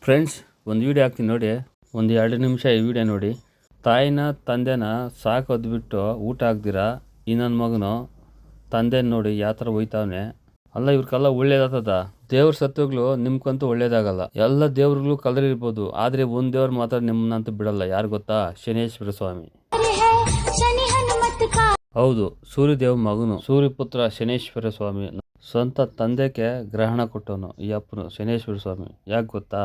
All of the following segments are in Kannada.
ಫ್ರೆಂಡ್ಸ್, ಒಂದು ವೀಡಿಯೋ ಹಾಕ್ತೀನಿ ನೋಡಿ. ಒಂದು 2 ನಿಮಿಷ ಈ ವಿಡಿಯೋ ನೋಡಿ. ತಾಯಿನ ತಂದೆನ ಸಾಕೋದ್ಬಿಟ್ಟು ಊಟ ಹಾಕ್ದಿರಾ ಈ ನನ್ನ ಮಗನು ತಂದೆನ ನೋಡಿ ಯಾವ ಥರ ಹೋಯ್ತಾವನೆ. ಅಲ್ಲ, ಇವ್ರಿಗೆಲ್ಲ ಒಳ್ಳೇದಾಗ್ತದ? ದೇವ್ರ ಸತ್ವಗಳು ನಿಮ್ಗಂತೂ ಒಳ್ಳೇದಾಗಲ್ಲ. ಎಲ್ಲ ದೇವ್ರುಗಳು ಕಲರಿರ್ಬೋದು, ಆದರೆ ಒಂದು ದೇವ್ರು ಮಾತ್ರ ನಿಮ್ಮನ್ನಂತೂ ಬಿಡಲ್ಲ. ಯಾರು ಗೊತ್ತಾ? ಶನೇಶ್ವರ ಸ್ವಾಮಿ. ಹೌದು, ಸೂರ್ಯದೇವ ಮಗನು, ಸೂರ್ಯಪುತ್ರ ಶನೇಶ್ವರ ಸ್ವಾಮಿ. ಸ್ವಂತ ತಂದೆಗೆ ಗ್ರಹಣ ಕೊಟ್ಟವನು ಈ ಅಪ್ಪನು ಶನೇಶ್ವರ ಸ್ವಾಮಿ. ಯಾಕೆ ಗೊತ್ತಾ?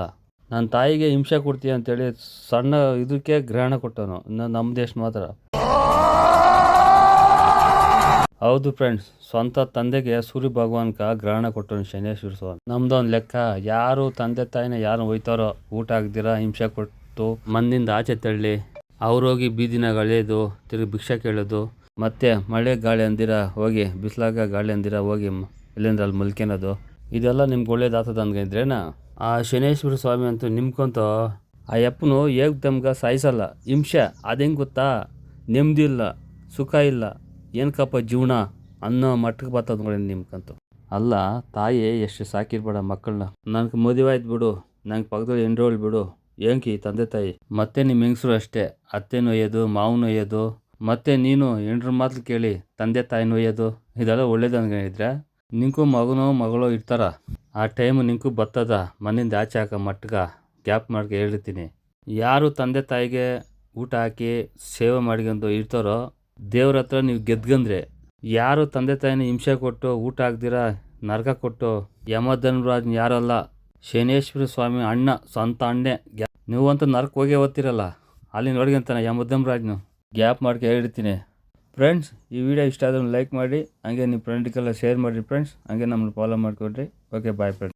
ನನ್ನ ತಾಯಿಗೆ ಹಿಂಸೆ ಕೊಡ್ತೀಯ ಅಂತೇಳಿ ಸಣ್ಣ ಇದಕ್ಕೆ ಗ್ರಹಣ ಕೊಟ್ಟವನು. ನಮ್ಮ ದೇಶ ಮಾತ್ರ. ಹೌದು ಫ್ರೆಂಡ್ಸ್, ಸ್ವಂತ ತಂದೆಗೆ ಸೂರ್ಯ ಭಗವಾನ್ಕ ಗ್ರಹಣ ಕೊಟ್ಟವನು ಶನೇಶ್ವರ ಸ್ವಾಮಿ. ನಮ್ದೊಂದು ಲೆಕ್ಕ, ಯಾರು ತಂದೆ ತಾಯಿನ ಯಾರು ಹೋಯ್ತಾರೋ ಊಟ ಹಾಕ್ದಿರಾ ಹಿಂಸೆ ಕೊಟ್ಟು ಮಣ್ಣಿಂದ ಆಚೆ ತಳ್ಳಿ ಅವ್ರೋಗಿ ಬೀದಿನಾಗ ಅಳೆಯೋದು, ತಿರುಗಿ ಭಿಕ್ಷೆ ಕೇಳೋದು, ಮತ್ತೆ ಮಳೆ ಗಾಳಿ ಅಂದಿರ ಹೋಗಿ ಬಿಸಿಲಾಗ ಗಾಳಿ ಅಂದಿರ ಹೋಗಿ ಇಲ್ಲಿಂದ ಅಲ್ಲಿ ಮಲ್ಕೊಳೋದು, ಇದೆಲ್ಲ ನಿಮ್ಗೆ ಒಳ್ಳೇದಾಗ್ತದ ಅನ್ಕೊಂಡಿದ್ರೇನ? ಆ ಶನೇಶ್ವರ ಸ್ವಾಮಿ ಅಂತೂ ನಿಮ್ಗಂತೂ ಆ ಯಪ್ಪನು ಏಕ್ದಮ್ಗೆ ಸಾಯಿಸಲ್ಲ. ಹಿಂಸೆ ಅದೇಂಗೆ ಗೊತ್ತಾ? ನೆಮ್ಮದಿ ಇಲ್ಲ, ಸುಖ ಇಲ್ಲ, ಏನಕ್ಕಪ್ಪ ಜೀವನ ಅನ್ನೋ ಮಟ್ಟಕ್ಕೆ ಬರ್ತದ ನೋಡಿ ನಿಮ್ಗಂತೂ. ಅಲ್ಲ, ತಾಯಿ ಎಷ್ಟು ಸಾಕಿರ್ಬೇಡ ಮಕ್ಕಳನ್ನ. ನನಗೆ ಮದುವೆ ಆಯ್ತು ಬಿಡು, ನಂಗೆ ಪಕ್ಕದಲ್ಲಿ ಹೆಂಡ್ರೋಳು ಬಿಡು, ಏನಕ್ಕೆ ಈ ತಂದೆ ತಾಯಿ? ಮತ್ತೆ ನಿಮ್ಮ ಹೆಂಗಸರು ಅಷ್ಟೇ, ಅತ್ತೆ ನೋಯ್ಯೋದು, ಮಾವು ನೋಯ್ಯೋದು, ಮತ್ತೆ ನೀನು ಹೆಂಡ್ರ ಮಾತು ಕೇಳಿ ತಂದೆ ತಾಯಿ ನೋಯ್ಯೋದು, ಇದೆಲ್ಲ ಒಳ್ಳೇದು ಅನ್ಕೊಂಡಿದ್ರೆ ನಿಂಗೂ ಮಗನೋ ಮಗಳೋ ಇರ್ತಾರ. ಆ ಟೈಮು ನಿಂಗೂ ಬರ್ತದ ಮನೆಯಿಂದ ಆಚೆ ಹಾಕೋ ಮಟ್ಗ. ಗ್ಯಾಪ್ ಮಾಡ್ಕೆ ಹೇಳಿರ್ತೀನಿ. ಯಾರು ತಂದೆ ತಾಯಿಗೆ ಊಟ ಹಾಕಿ ಸೇವೆ ಮಾಡ್ಕೊಂಡು ಇರ್ತಾರೋ ದೇವ್ರ ಹತ್ರ ನೀವು ಗೆದ್ಗಂದ್ರೆ, ಯಾರು ತಂದೆ ತಾಯಿನ ಹಿಂಸೆ ಕೊಟ್ಟು ಊಟ ಹಾಕ್ದಿರ ನರಕ ಕೊಟ್ಟು ಯಮಧರ್ಮರಾಜ್ ಯಾರಲ್ಲ, ಶನೇಶ್ವರ ಸ್ವಾಮಿ ಅಣ್ಣ, ಸ್ವಂತ ಅಣ್ಣೆ. ನೀವಂತೂ ನರಕ ಹೋಗೇ ಓದ್ತಿರಲ್ಲ, ಅಲ್ಲಿ ನೋಡ್ಕೊಂತಾನೆ ಯಮಧರ್ಮರಾಜ್ನು. ಗ್ಯಾಪ್ ಮಾಡ್ಕೆ ಹೇಳಿರ್ತೀನಿ. ಫ್ರೆಂಡ್ಸ್, ಈ ವಿಡಿಯೋ ಇಷ್ಟ ಆದ್ರೆ ಲೈಕ್ ಮಾಡಿ, ಹಂಗೆ ನಿಮ್ಮ ಫ್ರೆಂಡ್ಗೆಲ್ಲ ಶೇರ್ ಮಾಡಿರಿ ಫ್ರೆಂಡ್ಸ್. ಹಂಗೆ ನಮ್ಮನ್ನು ಫಾಲೋ ಮಾಡಿಕೊಡ್ರಿ. Okay, bye friends.